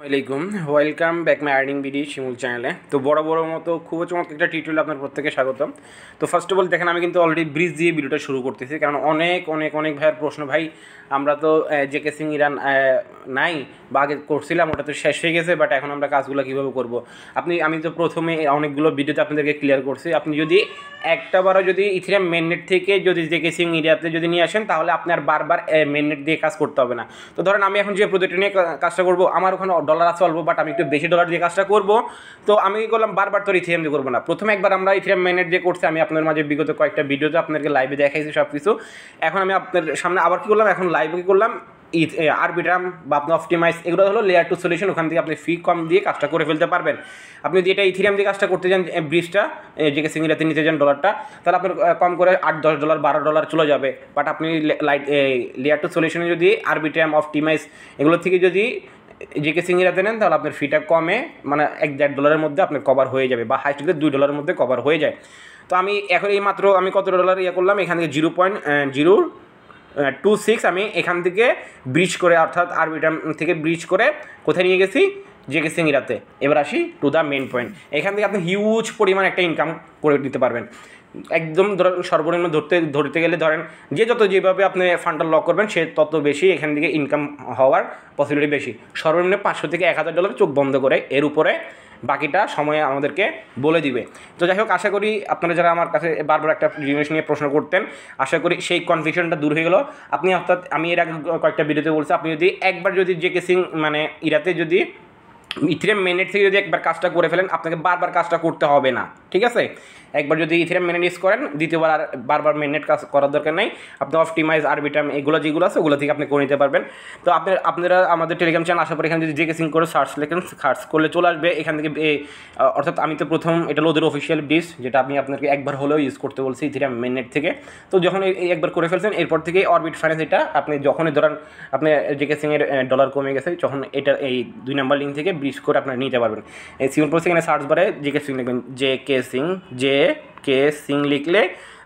আসসালামাইকুম welcome back my earning BD Shimul চ্যানেলে। তো বড় মতো খুব চমৎকার একটা টিউটোরিয়াল আপনার প্রত্যেকে স্বাগতম। তো ফার্স্ট অফ অল দেখেন, আমি কিন্তু অলরেডি ব্রিজ দিয়ে ভিডিওটা শুরু করতেছি, কারণ অনেক ভাইয়ের প্রশ্ন, ভাই আমরা তো জেকে সিং ইরান নাই বা আগে করছিলাম, ওটা তো শেষ হয়ে গেছে, বাট এখন আমরা কাজগুলো কীভাবে করব। আমি তো প্রথমে অনেকগুলো ভিডিওতে আপনাদেরকে ক্লিয়ার করছি। আপনি যদি একটাবারও যদি ইথিরিয়াম মেননেট থেকে যদি জেকে সিং ইরিয়াতে যদি নিয়ে আসেন, তাহলে আপনি আর বারবার মেননেট দিয়ে কাজ করতে হবে না। তো ধরেন আমি এখন যে প্রজেক্টটা নিয়ে কাজটা করবো, আমার ওখানে ডলার আছে অল্প, বাট আমি একটু বেশি ডলার দিয়ে কাজটা করবো। তো আমি কি করলাম, বারবার তো ইথিরিয়াম দিয়ে করবো না, প্রথমে একবার আমরা ইথিরিয়াম মেননেট দিয়ে করছি। আমি আপনার মাঝে বিগত কয়েকটা ভিডিওতে আপনাদেরকে লাইভে দেখাইছি সব কিছু। এখন আমি আপনার সামনে আবার কী করলাম, এখন লাইভে কী করলাম, আরবিট্রাম বা আপনার অপটিমাইজ, এগুলো হলো লেয়ার 2 সলিউশন। ওখান থেকে আপনি ফি কম দিয়ে কাজটা করে ফেলতে পারবেন। আপনি যদি এটা ইথিরিয়াম দিয়ে কাজটা করতে চান, ব্রিজটা জেকে সিঙ্গিলাতে নিতে চান ডলারটা, তাহলে আপনার কম করে $8-10 $12 চলে যাবে। বাট আপনি লেয়ার 2 সলিউশনে যদি আরবিট্রাম অপটিমাইজ এগুলো থেকে যদি জেকে সিঙ্গিলাতে নেন, তাহলে আপনার ফিটা কমে, মানে $1-1.5 মধ্যে আপনার কভার হয়ে যাবে, বা হাইস্ট যদি $2 মধ্যে কভার হয়ে যায়। তো আমি এখন এই মাত্র আমি কত ডলার করলাম, এখান থেকে 0.026 আমি এখান থেকে ব্রিজ করে, অর্থাৎ আরবিট্রাম থেকে ব্রিজ করে কোথায় নিয়ে গেছি, জেকে সিঙ্গিলাতে। এবার আসি টু দ্য মেন পয়েন্ট। এখান থেকে আপনি হিউজ পরিমাণ একটা ইনকাম করে দিতে পারবেন। একদম ধরেন সর্বনিম্ন ধরতে গেলে ধরেন যেভাবে আপনি ফান্ডটা লক করবেন, সে তত বেশি এখান থেকে ইনকাম হওয়ার পসিবিলিটি বেশি। সর্বনিম্ন $500 থেকে $1000 চোখ বন্ধ করে, এর উপরে বাকিটা সময়ে আমাদেরকে বলে দিবে। তো যাই হোক, আশা করি আপনারা যারা আমার কাছে বারবার একটা জিনিস নিয়ে প্রশ্ন করতেন, আশা করি সেই কনফিউশনটা দূর হয়ে গেল। আপনি অর্থাৎ আমি এর আগে কয়েকটা ভিডিওতে বলছি, আপনি যদি একবার যদি জেকে সিং মানে ইরাতে যদি ইথিরিয়াম মেননেট থেকে যদি একবার কাজটা করে ফেলেন, আপনাকে বারবার কাজটা করতে হবে না, ঠিক আছে? একবার যদি ইথিরিয়াম মেননেট ইউজ করেন, দ্বিতীয়বার আর বারবার মেননেট কাজ করার দরকার নেই। আপনি অপটিমাইজ আরবিট্রাম এগুলো যেগুলো আছে ওগুলো থেকে আপনি করে নিতে পারবেন। তো আপনারা আমাদের টেলিগ্রাম চ্যানেল আসার পর এখানে যদি জেকে সিং করে সার্চ করলে চলে আসবে এখান থেকে। অর্থাৎ আমি তো প্রথম এটা ওদের অফিসিয়াল ব্রিজ, যেটা আমি আপনাকে একবার হলেও ইউজ করতে বলছি ইথিরিয়াম মেননেট থেকে। তো যখন এই একবার করে ফেলছেন, এরপর থেকে অরবিট ফাইন্যান্স, এটা আপনি যখনই ধরেন আপনি জেকে সিংয়ের ডলার কমে গেছে, যখন এটা এই 2 নম্বর লিঙ্ক থেকে ব্রিজ করে আপনারা নিতে পারবেন। এই সিম্পল প্রসেস, এখানে সার্চ বারে জেকে সিং লিখবেন, জেকে সিং লিখলে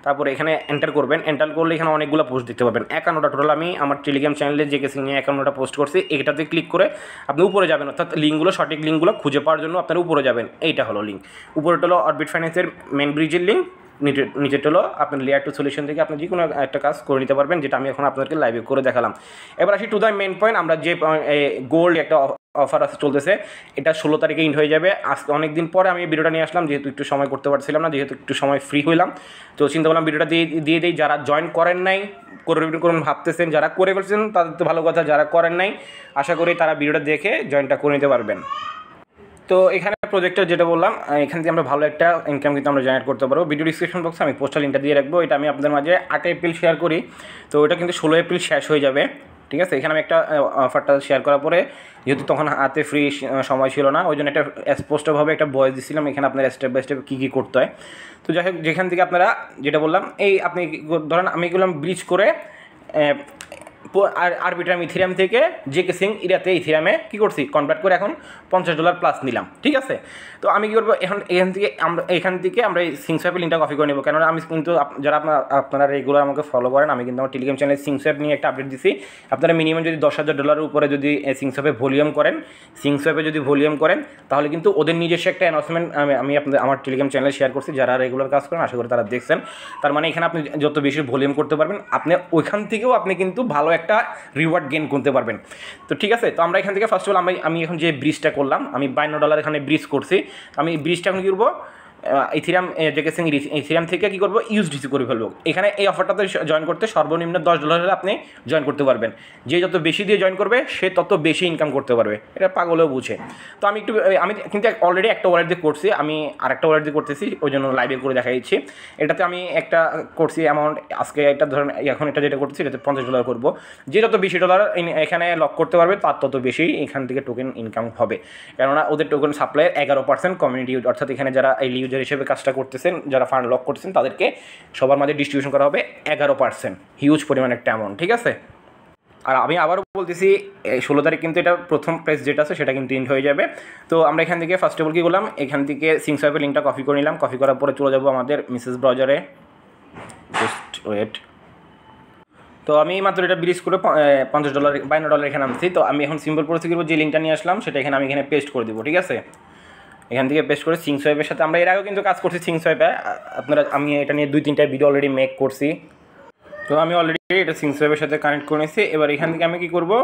তারপরে এখানে এন্টার করবেন। এন্টার করলে এখানে অনেকগুলো পোস্ট দেখতে পাবেন, 51টা টোটাল। আমি আমার টেলিগ্রাম চ্যানেলে জেকে সিং নিয়ে 51টা পোস্ট করছি। এটাতে ক্লিক করে আপনি উপরে যাবেন, অর্থাৎ লিঙ্কগুলো, সঠিক লিঙ্কগুলো খুঁজে পাওয়ার জন্য আপনারা উপরে যাবেন। এইটা হলো লিঙ্ক। উপরেটা হলো অরবিট ফাইন্যান্সের মেন ব্রিজের লিঙ্ক, নিচেরটা হলো আপনার লেয়ার 2 সলিউশন থেকে আপনি যে কোনো একটা কাজ করে নিতে পারবেন, যেটা আমি এখন আপনাদেরকে লাইভে করে দেখালাম। এবার আসি টু দ্য মেন পয়েন্ট। আমরা যে গোল্ড একটা অফার আছে চলতেছে, এটা 16 তারিখে ইন্ড হয়ে যাবে। আজকে অনেক দিন পরে আমি ভিডিওটা নিয়ে আসলাম, যেহেতু একটু সময় করতে পারছিলাম না, যেহেতু একটু সময় ফ্রি হইলাম। তো চিন্তা করলাম ভিডিওটা দিয়ে দিই। যারা জয়েন করেন নাই, করুন ভাবতেছেন, যারা করে ফেলছেন তাদের তো ভালো কথা, যারা করেন নাই আশা করি তারা ভিডিওটা দেখে জয়েনটা করে নিতে পারবেন। তো এখানে প্রজেক্টটা যেটা বললাম, এখান থেকে আমরা ভালো একটা ইনকাম কিন্তু আমরা জেনারেট করতে পারবো। ভিডিও ডিসক্রিপশন বক্সে আমি পোস্টাল লিঙ্কটা দিয়ে রাখবো। এটা আমি আপনাদের মাঝে 8 এপ্রিল শেয়ার করি, তো এটা কিন্তু 16 এপ্রিল শেষ হয়ে যাবে, ঠিক আছে? এখানে আমি একটা অফারটা শেয়ার করার পরে, যেহেতু তখন হাতে ফ্রি সময় ছিল না, ওই জন্য একটা স্পষ্টভাবে একটা ভয়েস দিছিলাম, এখানে আপনার স্টেপ বাই স্টেপ কী করতে হয়। তো যাই হোক, যেখান থেকে আপনারা যেটা বললাম, এই আপনি ধরেন আমি করলাম ব্রিজ করে আরবিট্রাম ইথিরিয়াম থেকে জেকে সিং ইরাতে ইথিরিয়ামে কী করছি, কনভার্ট করে এখন $50 প্লাস নিলাম, ঠিক আছে? তো আমি কী করবো, এখান থেকে আমরা এই সিংসোয়াপের লিঙ্কটা কপি করে নেব। কেননা আমি কিন্তু যারা আপনারা রেগুলার আমাকে ফলো করেন, আমি কিন্তু আমার টেলিগ্রাম চ্যানেলে সিংসোয়াপ নিয়ে একটা আপডেট দিছি। আপনারা মিনিমাম যদি $10,000 উপরে যদি সিংসোয়াপে ভলিউম করেন, তাহলে কিন্তু ওদের নিজস্ব একটা অ্যানাউন্সমেন্ট আমি আমার টেলিগ্রাম চ্যানেলে শেয়ার করছি। যারা রেগুলার কাজ করেন আশা করি তারা দেখছেন। তার মানে এখানে আপনি যত বেশি ভলিউম করতে পারবেন, আপনি ওইখান থেকেও আপনি কিন্তু ভালো একটা রিওয়ার্ড গেইন করতে পারবেন। তো ঠিক আছে, তো আমরা এখান থেকে ফার্স্ট অফ অল আমি এখন যে ব্রিজটা করলাম, আমি $52 এখানে ব্রিজ করছি। আমি ব্রিজটা এখন কী করবো, ইথিরিয়াম জেকে সিং ইথিরিয়াম থেকে কী করবো, ইউএসডিসি করে ফেলবো। এখানে এই অফারটাতে জয়েন করতে সর্বনিম্ন $10 হলে আপনি জয়েন করতে পারবেন। যে যত বেশি দিয়ে জয়েন করবে, সে তত বেশি ইনকাম করতে পারবে। এটা পাগলেও বুঝে। তো আমি কিন্তু অলরেডি একটা ওয়ালেট দিয়ে করছি, আমি আরেকটা ওয়ালেট দিয়ে করতেছি, ওই জন্য লাইভে করে দেখা দিচ্ছি। এটাতে আমি একটা করছি অ্যামাউন্ট, আজকে একটা ধরেন এখন এটা যেটা করছি এটাতে $50 করবো। যে যত বেশি ডলার এখানে লক করতে পারবে, তার তত বেশি এখান থেকে টোকেন ইনকাম হবে। কেননা ওদের টোকেন সাপ্লাইয়ের 11% কমিউনিটি, অর্থাৎ এখানে যারা এই ইউজার হিসেবে কাজটা করতেছেন, যারা ফান্ড লক করতেছেন, তাদেরকে সবার মাঝে ডিস্ট্রিবিউশন করা হবে 11%, হিউজ পরিমাণ একটা অ্যামাউন্ট, ঠিক আছে? আর আমি আবারও বলতেছি, 16 তারিখ কিন্তু এটা প্রথম প্রাইস যেটা আছে সেটা কিন্তু ইন্ড হয়ে যাবে। তো আমরা এখান থেকে ফার্স্ট অফ অল কী করলাম, এখান থেকে সিংসোয়াপের লিঙ্কটা কপি করে নিলাম। কপি করার পরে চলে যাবো আমাদের মিসেস ব্রাউজারে, জাস্ট ওয়েট। তো আমি মাত্র এটা ব্রিজ করে $50 $52 এখানে আনছি। তো আমি এখন সিম্পল প্রসেস করবো, যে লিঙ্কটা নিয়ে আসলাম সেটা এখানে আমি এখানে পেস্ট করে দেবো, ঠিক আছে। এখান থেকে পেস্ট করে সিঙ্ক সোয়াইপের সাথে আমরা এর আগেও কিন্তু কাজ করছি সিঙ্ক সোয়াইপে, আপনারা আমি এটা নিয়ে 2-3টা ভিডিও অলরেডি মেক করছি। তো আমি অলরেডি এটা সিঙ্ক সোয়াইপের সাথে কানেক্ট করে নিয়েছি। এবার এখান থেকে আমি কী করবো,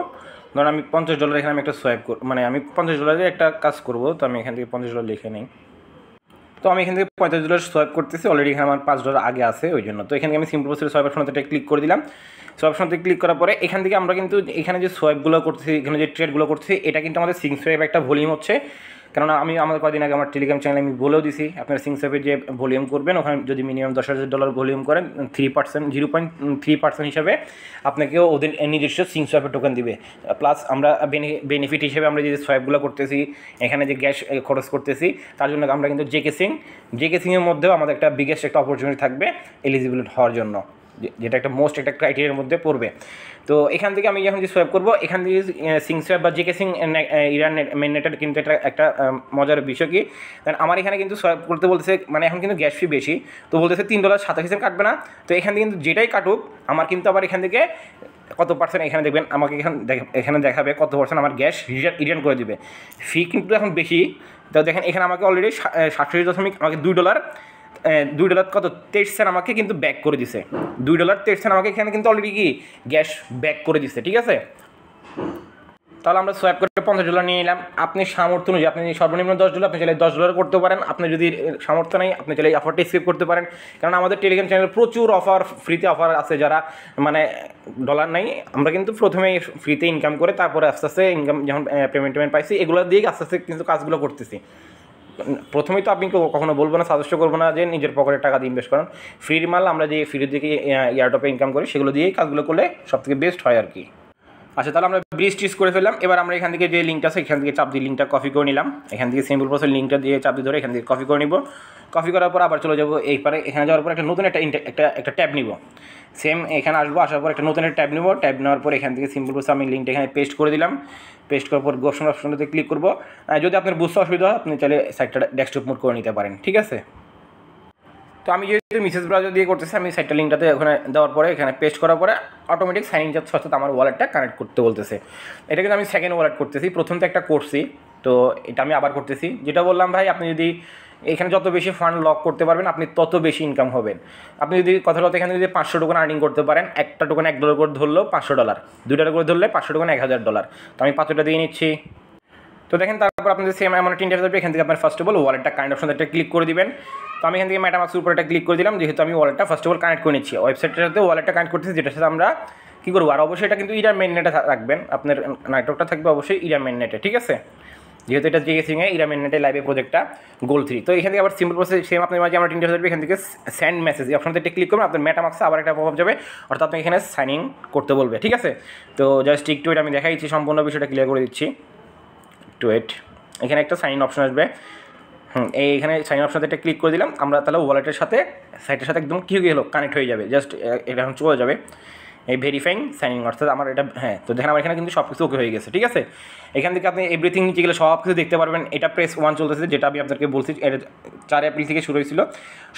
ধরুন আমি $50 এখানে আমি একটা সোয়াইপ মানে আমি $50 একটা কাজ করবো। তো আমি এখান থেকে $50 লিখে নিই। তো আমি এখান থেকে $45 সোয়াইপ করতেছি, অলরেডি এখানে আমার $5 আগে আছে ওই জন্য। তো এখান থেকে আমি সিম্পল প্রসেস সোয়াইপ অপশনতে ক্লিক করে দিলাম। সোয়াইপ অপশনতে ক্লিক করার পরে এখান থেকে আমরা কিন্তু এখানে যে সোয়াইপগুলো করতেছি, এখানে যে ট্রেডগুলো করতেছি, এটা কিন্তু আমাদের সিঙ্ক সোয়াইপ একটা ভলিউম হচ্ছে। কেননা আমি আমাদের কদিন আগে আমার টেলিগ্রাম চ্যানেলে আমি বলেও দিছি, আপনারা সিঙ্ক সোয়াইপে যে ভলিউম করবেন ওখানে যদি মিনিমাম $10,000 ভলিউম করেন 3% 0.3% হিসাবে আপনাকেও ওদের নিজস্ব সিঙ্ক সোয়াইপের টোকেন দিবে। প্লাস আমরা বেনিফিট হিসেবে আমরা যে সোয়াইপগুলো করতেছি, এখানে যে গ্যাস খরচ করতেছি, তার জন্য আমরা কিন্তু জেকে সিংয়ের মধ্যেও আমাদের একটা বিগেস্ট একটা অপরচুনিটি থাকবে এলিজিবল হওয়ার জন্য, যেটা একটা মোস্ট একটা ক্রাইটেরিয়ার মধ্যে পড়বে। তো এখান থেকে আমি যখন যে সোয়াইপ করবো, এখান থেকে সিঙ্ক সোয়াইপ বা জেকে সিং ইরান মেন নেটের কিন্তু এটা একটা মজার বিষয় কি, কারণ আমার এখানে কিন্তু সোয়াইপ করতে বলতেছে, মানে এখন কিন্তু গ্যাস ফি বেশি, তো বলতেছে $3.87 কাটবে না। তো এখান থেকে কিন্তু যেটাই কাটুক আমার কিন্তু আবার এখান থেকে কত পার্সেন্ট এখানে দেখবেন আমাকে এখানে দেখাবে কত পার্সেন্ট আমার গ্যাস রিটার্ন করে দিবে। ফি কিন্তু এখন বেশি। তো দেখেন এখানে আমাকে অলরেডি 67 আমাকে $2 কত 23 সেন্ট আমাকে কিন্তু ব্যাক করে দিছে। $2.23 আমাকে এখানে কিন্তু অলরেডি কি গ্যাস ব্যাক করে দিছে, ঠিক আছে। তাহলে আমরা সোয়াইপ করে $50 নিয়ে নিলাম। আপনি সামর্থ্য অনুযায়ী আপনি সর্বনিম্ন $10, আপনি চাইলে $10 করতে পারেন। আপনি যদি সামর্থ্য নেই আপনি চাইলে অফারটা স্কিপ করতে পারেন, কারণ আমাদের টেলিগ্রাম চ্যানেলে প্রচুর অফার, ফ্রিতে অফার আছে। যারা মানে ডলার নাই, আমরা কিন্তু প্রথমেই ফ্রিতে ইনকাম করে তারপরে আস্তে আস্তে ইনকাম যখন পেমেন্ট পাইছি, এগুলো দিয়ে আস্তে আস্তে কিন্তু কাজগুলো করতেছি। প্রথমেই তো আপনি কখনো বলবো না, সাজেস্ট করবো না যে নিজের পকেটে টাকা দিয়ে ইনভেস্ট করেন। ফ্রির মাল আমরা যে ফ্রি থেকে এয়ারড্রপে ইনকাম করি, সেগুলো দিয়েই কাজগুলো করলে সবথেকে বেস্ট হয় আর কি। আচ্ছা, তাহলে আমরা ব্রিজ টিজ করে ফেললাম। এবার আমরা এখান থেকে যে লিঙ্কটা আছে এখান থেকে চাপ দিয়ে লিঙ্কটা কপি করে নিলাম। এখান থেকে সিম্পল প্রসেস লিঙ্কটা দিয়ে চাপ দিয়ে ধরে এখান থেকে কপি করে নিব। কপি করার পর আবার চলে যাবো এইপারে, এখানে যাওয়ার পর একটা নতুন একটা ট্যাব নিব। সেম এখানে আসবো, আসার পর একটা নতুন একটা ট্যাব নিব। ট্যাব নেওয়ার পর এখান থেকে সিম্পল প্রসেস আমি লিঙ্কটা এখানে পেস্ট করে দিলাম। পেস্ট করার পর অপশনটাতে ক্লিক করবো। যদি আপনার বুঝতে অসুবিধা হয় আপনি চাইলে সাইটটা ডেস্কটপ মোড করে নিতে পারেন, ঠিক আছে। তো আমি যেহেতু মেসেজ ব্রাউজার দিয়ে করতেছি, আমি সাইটটা লিঙ্কটাতে ওখানে দেওয়ার পরে এখানে পেস্ট করার পরে অটোমেটিক সাইন ইন যাচ্ছে, অর্থাৎ আমার ওয়ালেটটা কানেক্ট করতে বলতেছে। এটা কিন্তু আমি সেকেন্ড ওয়ালেট করতেছি, প্রথম তো একটা করছি, তো এটা আমি আবার করতেছি। যেটা বললাম ভাই, আপনি যদি এখানে যত বেশি ফান্ড লক করতে পারবেন আপনি তত বেশি ইনকাম হবেন। আপনি যদি কথা বলতে এখানে যদি 500 টোকেন আর্নিং করতে পারেন, একটা টোকেন $1 করে ধরলেও $500, 2টা করে ধরলে 500 টোকেন $1000। তো আমি 5টা দিয়ে নিচ্ছি। তো দেখেন তারপর আপনাদের সেম এমন একটা ইন্টারফেস হবে। এখান থেকে আপনার ফার্স্ট অফ অল ওয়ালেটটা কানেক্ট অপশন একটা ক্লিক করে দিবেন। তো আমি এখান থেকে মেটামাস্কের উপর একটা ক্লিক করে দিলাম, যেহেতু আমি ওয়ালেটটা ফার্স্ট অফ অল কানেক্ট করে নিচ্ছি। ওয়েবসাইটটার সাথে ওয়ালেটটা কানেক্ট করতেছি, যেটার সাথে আমরা কী করবো। আর অবশ্যই এটা কিন্তু ইরান মেইন নেটে রাখবেন, আপনার নেটওয়ার্কটা থাকবে অবশ্যই ইরান মেইন নেটে, ঠিক আছে। যেহেতু এটা জেকে সিংয়ে ইরান মেইন নেটে লাইভে প্রজেক্টটা গোল 3। তো এখান থেকে আবার সিম্পল প্রসেস সেম আপনার মাঝে আমরা ইন্টারফেস হবে। এখান থেকে সেন্ড মেসেজ এই অপশনটা ক্লিক করবেন, আপনার মেটামাস্কে আবার একটা পপ আপ যাবে, অর্থাৎ আপনি এখানে সাইন ইন করতে বলবে, ঠিক আছে। তো জাস্ট একটু এটা আমি দেখাই দিচ্ছি, সম্পূর্ণ বিষয়টা ক্লিয়ার করে দিচ্ছি। একটু ওয়েট, এখানে একটা সাইন অপশন আসবে। এইখানে সাইন অপশনতে একটা ক্লিক করে দিলাম। আমরা তাহলে ওয়ালেটের সাথে সাইটের সাথে একদম কী হলো কানেক্ট হয়ে যাবে। জাস্ট এটা এখন চলে যাবে এই ভেরিফাইং সাইনিং, অর্থাৎ আমার এটা তো দেখেন আমার এখানে কিন্তু সব কিছু ওকে হয়ে গেছে, ঠিক আছে। এখান থেকে আপনি এভরিথিং নিচে গেলে সব কিছু দেখতে পারবেন। এটা প্রেস 1 চলতেছে, যেটা আমি আপনাদেরকে বলছি। এটা 4 এপ্রিল থেকে শুরু হয়েছিল,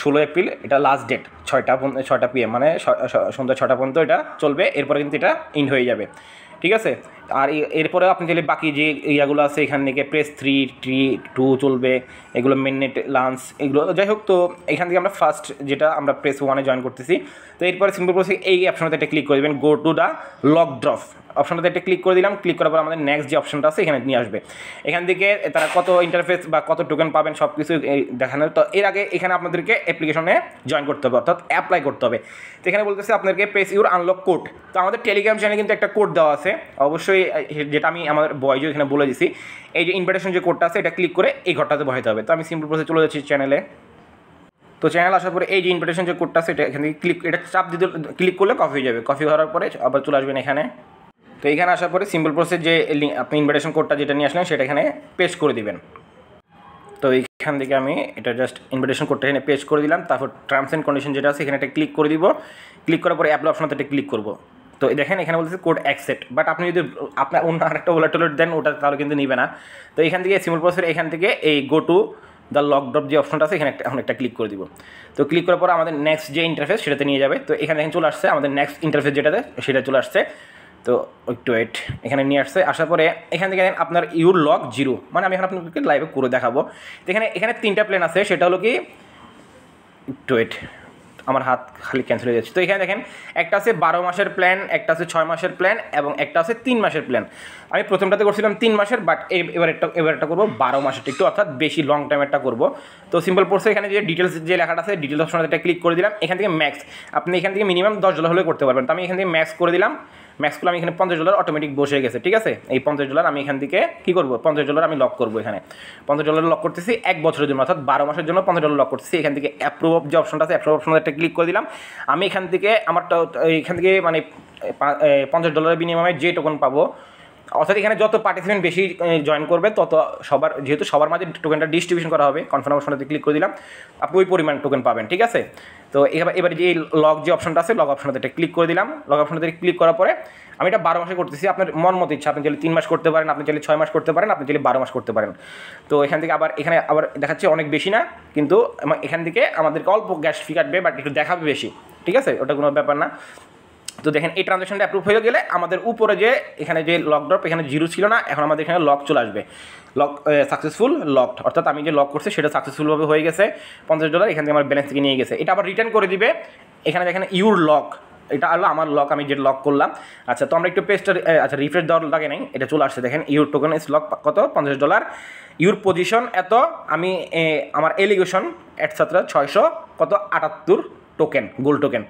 16 এপ্রিল এটা লাস্ট ডেট, 6টা PM, মানে সন্ধ্যা 6টা পর্যন্ত এটা চলবে। এরপরে কিন্তু এটা ইন হয়ে যাবে, ঠিক আছে। আর এরপরে আপনি চাইলে বাকি যে ইয়াগুলো আছে এখান থেকে প্রেস 3 2 চলবে, এগুলো মেননেট লাঞ্চ এগুলো যাই হোক। তো এখান থেকে আমরা ফার্স্ট যেটা আমরা প্রেস 1-এ জয়েন করতেছি। তো এরপরে সিম্পল প্রসেস এই অপশনটাতে একটা ক্লিক করে দেবেন, go to the lock drop অপশনটাতে একটা ক্লিক করে দিলাম। ক্লিক করার পর আমাদের নেক্সট যে অপশনটা আছে এখানে নিয়ে আসবে। এখান থেকে তারা কত ইন্টারফেস বা কত টোকেন পাবেন সব কিছু দেখানো। তো এর আগে এখানে আপনাদেরকে অ্যাপ্লিকেশনে জয়েন করতে হবে, অর্থাৎ অ্যাপ্লাই করতে হবে। তো এখানে বলতেছে আপনাদেরকে প্রেস ইউর আনলক কোড। তো আমাদের টেলিগ্রাম চ্যানেলে কিন্তু একটা কোড দেওয়া আছে, অবশ্যই যেটা আমি আমার বয়জও এখানে বলে দিছি। এই যে ইনভাইটেশন যে কোডটা আছে এটা ক্লিক করে এই ঘরটাতে বসাতে হবে। তো আমি সিম্পল প্রসেস চলে যাচ্ছি চ্যানেলে। তো চ্যানেল আসার পরে এই যে ইনভাইটেশন যে কোডটা আছে এটা এখান থেকে এটা চাপ দিতে ক্লিক করলে কপি হয়ে যাবে। কপি হওয়ার পরে আবার চলে আসবেন এখানে। তো এখানে আসার পরে সিম্পল প্রসেস যে আপনি ইনভাইটেশন কোডটা যেটা নিয়ে আসলেন সেটা এখানে পেস্ট করে দিবেন। তো এইখান থেকে আমি এটা জাস্ট ইনভাইটেশন কোডটা এখানে পেস্ট করে দিলাম। তারপর টার্মস অ্যান্ড কন্ডিশন যেটা আছে এখানে একটা ক্লিক করে দিব। ক্লিক করার পরে অ্যাপ্লাই অপশনতে একটা ক্লিক করব। তো দেখেন এখানে বলতেছে কোড অ্যাকসেপ্ট, বাট আপনি যদি আপনার অন্য আরেকটা ওয়ালেট টোলেট দেন ওটা তাহলে কিন্তু নিবে না। তো এখান থেকে সিম্পল প্রসেস এখান থেকে এই গো টু দ্য লক ড্রপ যে অপশনটা আছে এখানে এখন একটা ক্লিক করে দিব। তো ক্লিক করার পর আমাদের নেক্সট যে ইন্টারফেস সেটাতে নিয়ে যাবে। তো এখানে চলে আসছে আমাদের নেক্সট ইন্টারফেস যেটাতে, সেটা চলে আসছে। তো একটু ওয়েট, এখানে নিয়ে আসছে। আসার পরে এখান থেকে আপনার ইউর লক 0, মানে আমি এখন আপনাদেরকে লাইভে করে দেখাবো। তো এখানে 3টা প্ল্যান আছে, সেটা হলো কি, একটু ওয়েট, আমার হাত খালি ক্যান্সেল হয়ে যাচ্ছে। তো এখানে দেখেন একটা আছে 12 মাসের প্ল্যান, একটা আছে 6 মাসের প্ল্যান এবং একটা আছে 3 মাসের প্ল্যান। আমি প্রথমটাতে করছিলাম 3 মাসের, বাট এবার একটা করবো 12 মাসের, একটু অর্থাৎ বেশি লং টাইমেরটা করবো। তো সিম্পল পড়ছে, এখানে যে ডিটেলস যে লেখাটা আছে ডিটেলস অপশনে এটা ক্লিক করে দিলাম। এখান থেকে ম্যাক্স, আপনি এখান থেকে মিনিমাম $10 হলে করতে পারবেন। তো আমি এখান থেকে ম্যাক্স করে দিলাম। ম্যাক্স করলে আমি এখানে $50 অটোমেটিক বসে গেছে, ঠিক আছে। এই $50 আমি এখান থেকে কী করবো, $50 আমি লক করবো। এখানে $50 লক করতেছি 1 বছরের জন্য, অর্থাৎ 12 মাসের জন্য $50 লক করতেছি। এখান থেকে অ্যাপ্রুভ যে অপশনটা আছে অ্যাপ্রুভ অপশনটা একটা ক্লিক করে দিলাম। আমি এখান থেকে এখান থেকে মানে $50 বিনিময়ে যে টোকন পাবো, অর্থাৎ এখানে যত পার্টিসিপেন্ট বেশি জয়েন করবে তত যেহেতু সবার মাঝে টোকেনটা ডিস্ট্রিবিউশন করা হবে, কনফার্ম অপশনটাতে ক্লিক করে দিলাম, আপনি ওই পরিমাণ টোকেন পাবেন, ঠিক আছে। তো এবার যে লক যে অপশনটা আছে লক অপশনটাতে একটা ক্লিক করে দিলাম। লক অপশনটাতে ক্লিক করার পরে আমি এটা 12 মাসে করতেছি, আপনার মন মতো ইচ্ছা, আপনি চাইলে 3 মাস করতে পারেন, আপনি চাইলে 6 মাস করতে পারেন, আপনি চাইলে 12 মাস করতে পারেন। তো এখান থেকে এখানে আবার দেখাচ্ছে অনেক বেশি না, কিন্তু এখান থেকে আমাদেরকে অল্প গ্যাস ফি কাটবে, বাট একটু দেখাবে বেশি, ঠিক আছে, ওটা কোনো ব্যাপার না। তো দেখেন এই ট্রানজাকশনটা অ্যাপ্রুভ হয়ে গেলে আমাদের উপরে যে এখানে যে লক ড্রপ এখানে 0 ছিল না, এখন আমাদের এখানে লক চলে আসবে, লক সাকসেসফুল লকড, অর্থাৎ আমি যে লক করছি সেটা সাকসেসফুলভাবে হয়ে গেছে। $50 এখান থেকে আমার ব্যালেন্স থেকে নিয়ে গেছে। এটা আবার রিটার্ন করে দিবে। এখানে দেখেন ইউর লক, এটা হলো আমার লক, আমি যে লক করলাম। আচ্ছা, তো আমরা একটু পেজটা রিফ্রেশ দেওয়ার লাগে নাই, এটা চলে আসছে। দেখেন ইউর টোকেন ইস লক কত, $50, ইউর পজিশন এত, আমি আমার allegation etcetera 678 token, gold token.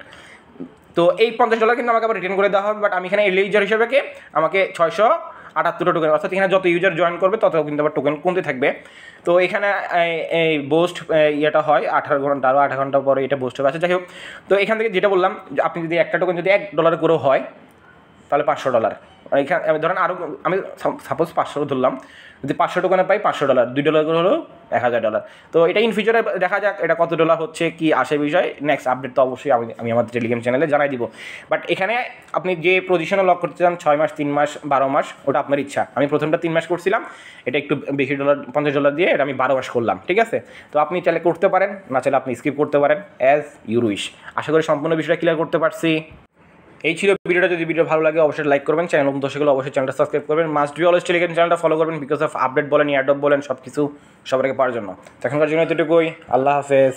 তো এই $50 কিন্তু আমাকে আবার রিটার্ন করে দেওয়া হবে, বাট আমি এখানে ইউজার হিসেবে আমাকে 678 টোকেন, অর্থাৎ এখানে যত ইউজার জয়েন করবে তত কিন্তু আবার টোকেন কমতে থাকবে। তো এখানে এই বোস্ট ইয়েটা হয় 18 ঘন্টা, আরও 8 ঘন্টা পরে এটা বোস্ট হবে। আচ্ছা, যাই হোক, তো এখান থেকে যেটা বললাম, আপনি যদি একটা টোকেন যদি $1 করেও হয় তাহলে $500। এখানে ধরেন আরও আমি সাপোজ 500 ধরলাম, যদি 500 টোকেনে পাই $500, $2 করে হলো $1000। তো এটা ইন ফিউচারে দেখা যাক এটা কত ডলার হচ্ছে, কি আসে বিষয়। নেক্সট আপডেট তো অবশ্যই আমি আমার টেলিগ্রাম চ্যানেলে জানাই দিব। বাট এখানে আপনি যে পজিশনে লক করতে চান 6 মাস, 3 মাস, 12 মাস, ওটা আপনার ইচ্ছা। আমি প্রথমটা 3 মাস করছিলাম, এটা একটু বেশি $50 দিয়ে এটা আমি 12 মাস করলাম, ঠিক আছে। তো আপনি চাইলে করতে পারেন, না চাইলে আপনি স্কিপ করতে পারেন, অ্যাজ ইউর উইশ। আশা করি সম্পূর্ণ বিষয়টা ক্লিয়ার করতে পারছি। এই ছিল ভিডিওটা। যদি ভিডিও ভালো লাগে অবশ্যই লাইক করবেন, চ্যানেল নতুন দর্শক হলে অবশ্যই চ্যানেলটা সাবস্ক্রাইব করবেন। মাস্ট বি অলওয়েজ টেলিগ্রাম চ্যানেলটা ফলো করবেন, বিকজ অফ আপডেট বলেন, এয়ারড্রপ বলেন, সব কিছু সবার আগে পাওয়ার জন্য। এখনকার জন্য এতটুকুই, আল্লাহ হাফেজ।